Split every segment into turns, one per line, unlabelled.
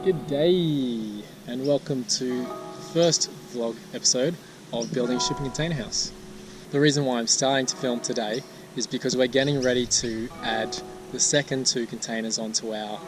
Good day and welcome to the first vlog episode of building a shipping container house. The reason why I'm starting to film today is because we're getting ready to add the second two containers onto our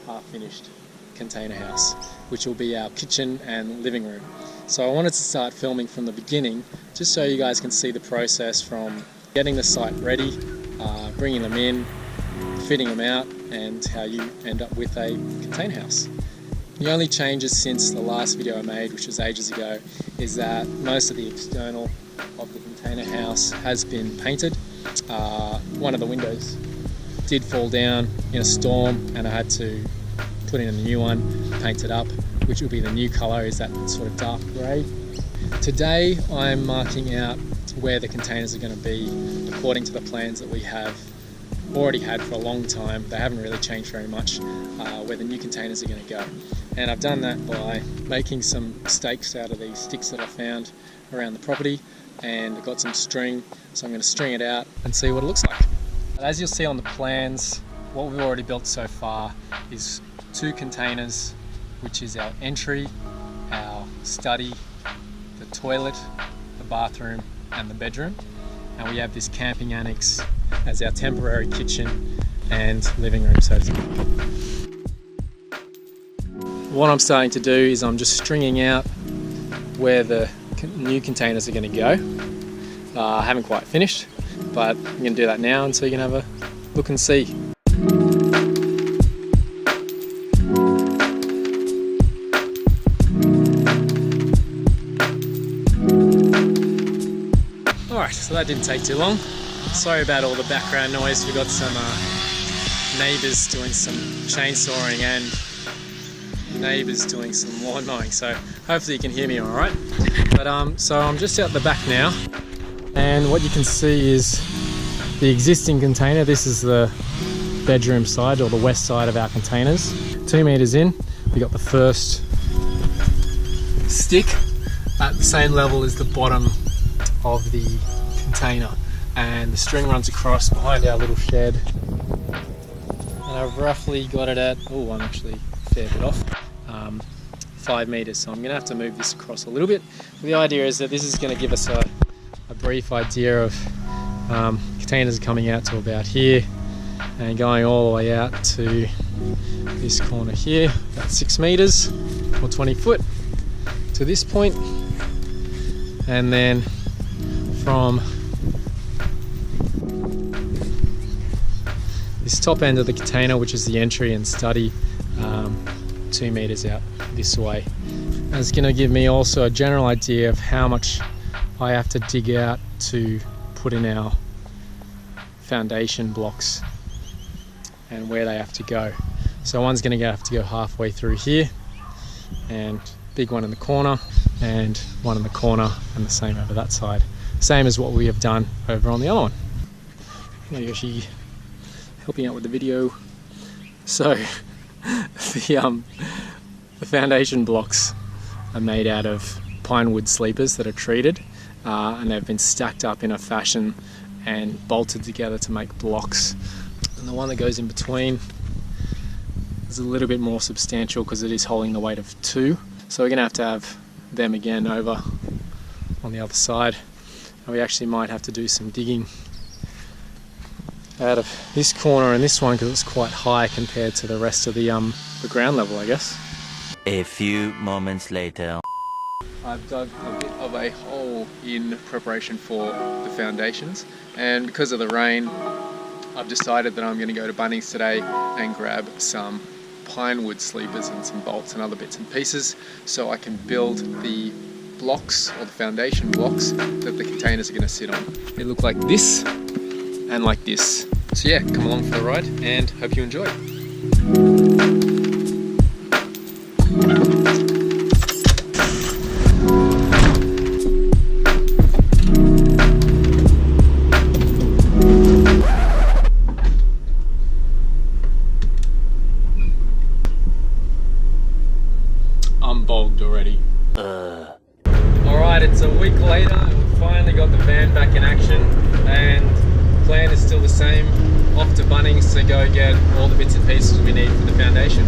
half-finished container house, which will be our kitchen and living room. So I wanted to start filming from the beginning just so you guys can see the process from getting the site ready, bringing them in, fitting them out, and how you end up with a container house. The only changes since the last video I made, which was ages ago, is that most of the external of the container house has been painted. One of the windows did fall down in a storm and I had to put in a new one, paint it up, which will be the new colour, is that sort of dark grey. Today I'm marking out where the containers are going to be according to the plans that we have already had for a long time. They haven't really changed very much, where the new containers are going to go. And I've done that by making some stakes out of these sticks that I found around the property, and I've got some string, so I'm going to string it out and see what it looks like. As you'll see on the plans, what we've already built so far is two containers, which is our entry, our study, the toilet, the bathroom and the bedroom, and we have this camping annex as our temporary kitchen and living room, so to speak. What I'm starting to do is I'm just stringing out where the new containers are going to go. I haven't quite finished, but I'm going to do that now, and so you can have a look and see. Alright, so that didn't take too long. Sorry about all the background noise. We've got some neighbours doing some chainsawing and neighbours doing some lawn mowing, so hopefully you can hear me alright. But so I'm just out the back now, and what you can see is the existing container. This is the bedroom side, or the west side of our containers. 2 meters in, we got the first stick at the same level as the bottom of the container, and the string runs across behind our little shed, and I've roughly got it at, oh, I'm actually a fair bit off, 5 meters, so I'm going to have to move this across a little bit. But the idea is that this is going to give us a brief idea of containers coming out to about here and going all the way out to this corner here, about 6 meters or 20 foot to this point, and then from this top end of the container, which is the entry and study, 2 meters out this way. And it's going to give me also a general idea of how much I have to dig out to put in our foundation blocks and where they have to go. So one's going to have to go halfway through here, and big one in the corner, and one in the corner, and the same over that side. Same as what we have done over on the other one. I'm actually helping out with the video. So the foundation blocks are made out of pine wood sleepers that are treated, and they've been stacked up in a fashion and bolted together to make blocks. And the one that goes in between is a little bit more substantial because it is holding the weight of 2. So we're going to have them again over on the other side. And we actually might have to do some digging out of this corner and this one because it's quite high compared to the rest of the ground level, I guess.
A few moments later.
I've dug a bit of a hole in preparation for the foundations, and because of the rain I've decided that I'm going to go to Bunnings today and grab some pine wood sleepers and some bolts and other bits and pieces so I can build the blocks, or the foundation blocks, that the containers are going to sit on. They look like this and like this. So yeah, come along for the ride and hope you enjoy. I'm bogged already. Alright, it's a week later and we finally got the van back in action, and the plan is still the same. Off to Bunnings to go get all the bits and pieces we need for the foundation.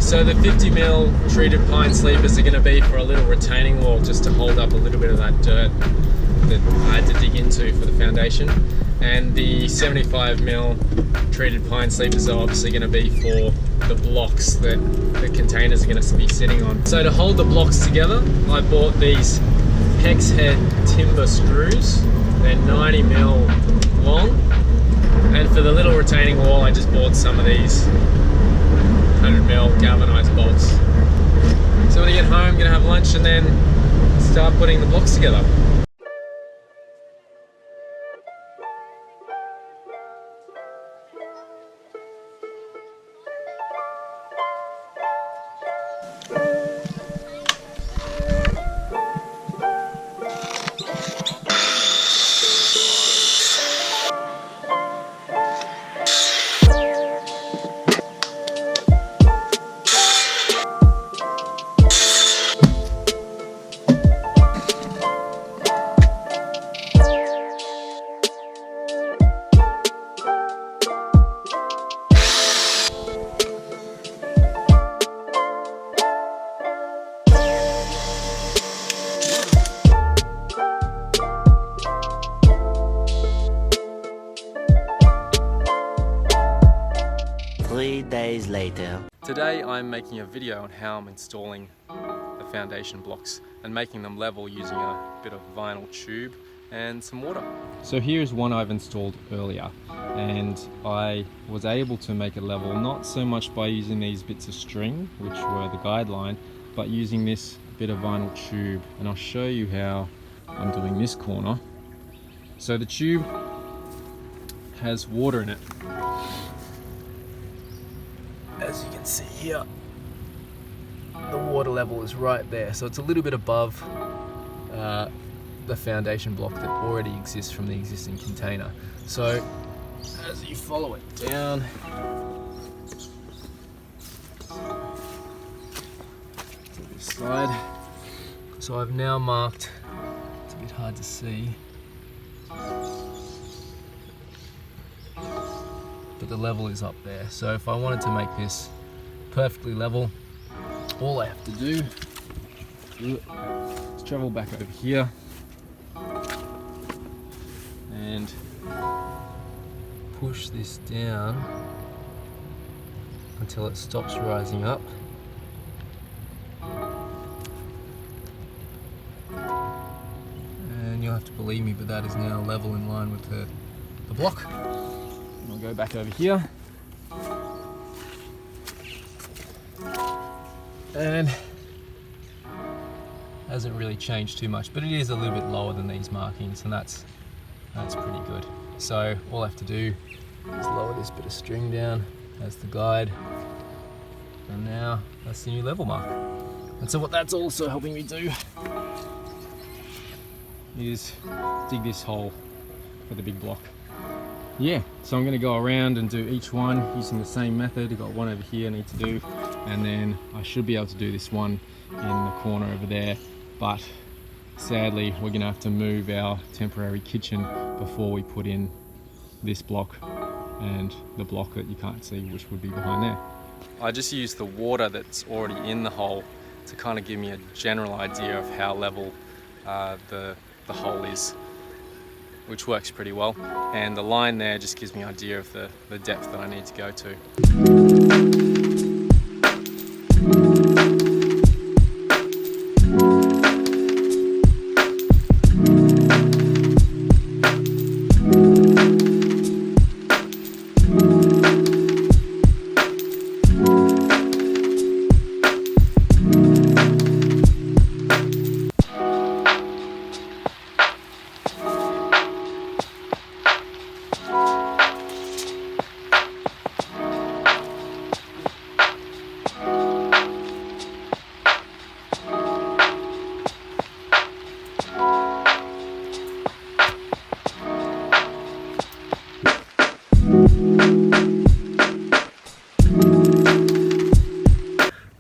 So the 50mm treated pine sleepers are going to be for a little retaining wall, just to hold up a little bit of that dirt that I had to dig into for the foundation. And the 75mm treated pine sleepers are obviously going to be for the blocks that the containers are going to be sitting on. So to hold the blocks together, I bought these hex head timber screws. They're 90mm long. And for the little retaining wall, I just bought some of these 100mm galvanized bolts. So when I get home, I'm going to have lunch and then start putting the blocks together.
Days later.
Today I'm making a video on how I'm installing the foundation blocks and making them level using a bit of vinyl tube and some water. So here's one I've installed earlier, and I was able to make it level not so much by using these bits of string, which were the guideline, but using this bit of vinyl tube, and I'll show you how I'm doing this corner. So the tube has water in it. As you can see here, the water level is right there, so it's a little bit above the foundation block that already exists from the existing container. So as you follow it down, to this side, so I've now marked, it's a bit hard to see, but the level is up there. So if I wanted to make this perfectly level, all I have to do is travel back over here and push this down until it stops rising up. And you'll have to believe me, but that is now level in line with the block. I'll go back over here, and hasn't really changed too much, but it is a little bit lower than these markings, and that's pretty good. So all I have to do is lower this bit of string down as the guide, and now that's the new level mark. And so what that's also helping me do is dig this hole for the big block. Yeah, so I'm going to go around and do each one using the same method. I've got one over here I need to do, and then I should be able to do this one in the corner over there, but sadly we're going to have to move our temporary kitchen before we put in this block and the block that you can't see, which would be behind there. I just used the water that's already in the hole to kind of give me a general idea of how level the hole is, which works pretty well, and the line there just gives me an idea of the depth that I need to go to.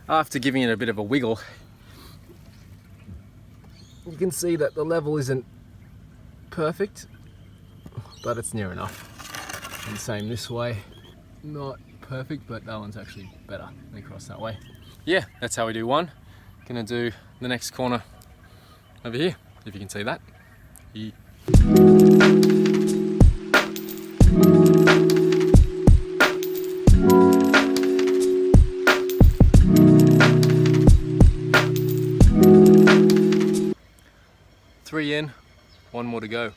After giving it a bit of a wiggle, you can see that the level isn't perfect, but it's near enough. And same this way, not perfect, but that one's actually better. Let me cross that way. yeah, that's how we do one. Gonna do the next corner over here, if you can see that. Yeah. Three in, one more to go.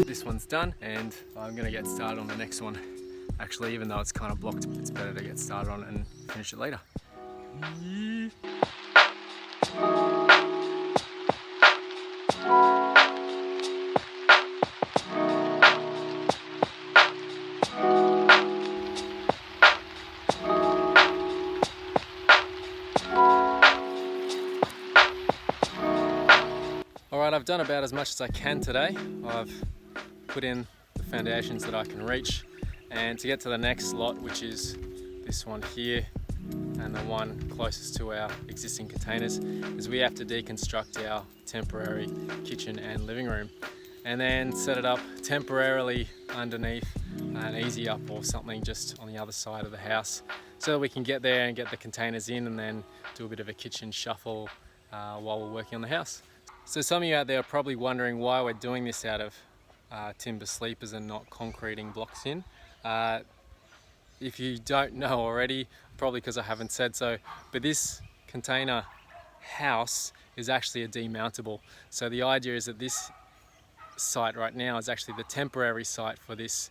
This one's done and I'm gonna get started on the next one. Actually, even though it's kind of blocked, it's better to get started on it and finish it later. Yeah. Alright, I've done about as much as I can today. I've put in the foundations that I can reach, and to get to the next lot, which is this one here and the one closest to our existing containers, is we have to deconstruct our temporary kitchen and living room and then set it up temporarily underneath an easy up or something just on the other side of the house, so that we can get there and get the containers in and then do a bit of a kitchen shuffle while we're working on the house. So some of you out there are probably wondering why we're doing this out of timber sleepers and not concreting blocks in. If you don't know already, probably because I haven't said so, but this container house is actually a demountable. So the idea is that this site right now is actually the temporary site for this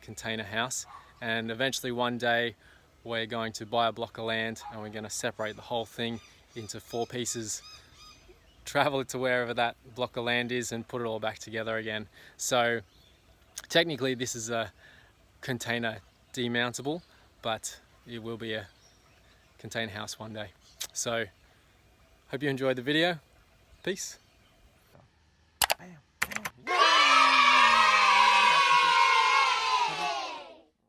container house, and eventually one day we're going to buy a block of land and we're going to separate the whole thing into 4 pieces, travel it to wherever that block of land is and put it all back together again. So technically this is a container demountable, but it will be a container house one day. So hope you enjoyed the video. Peace.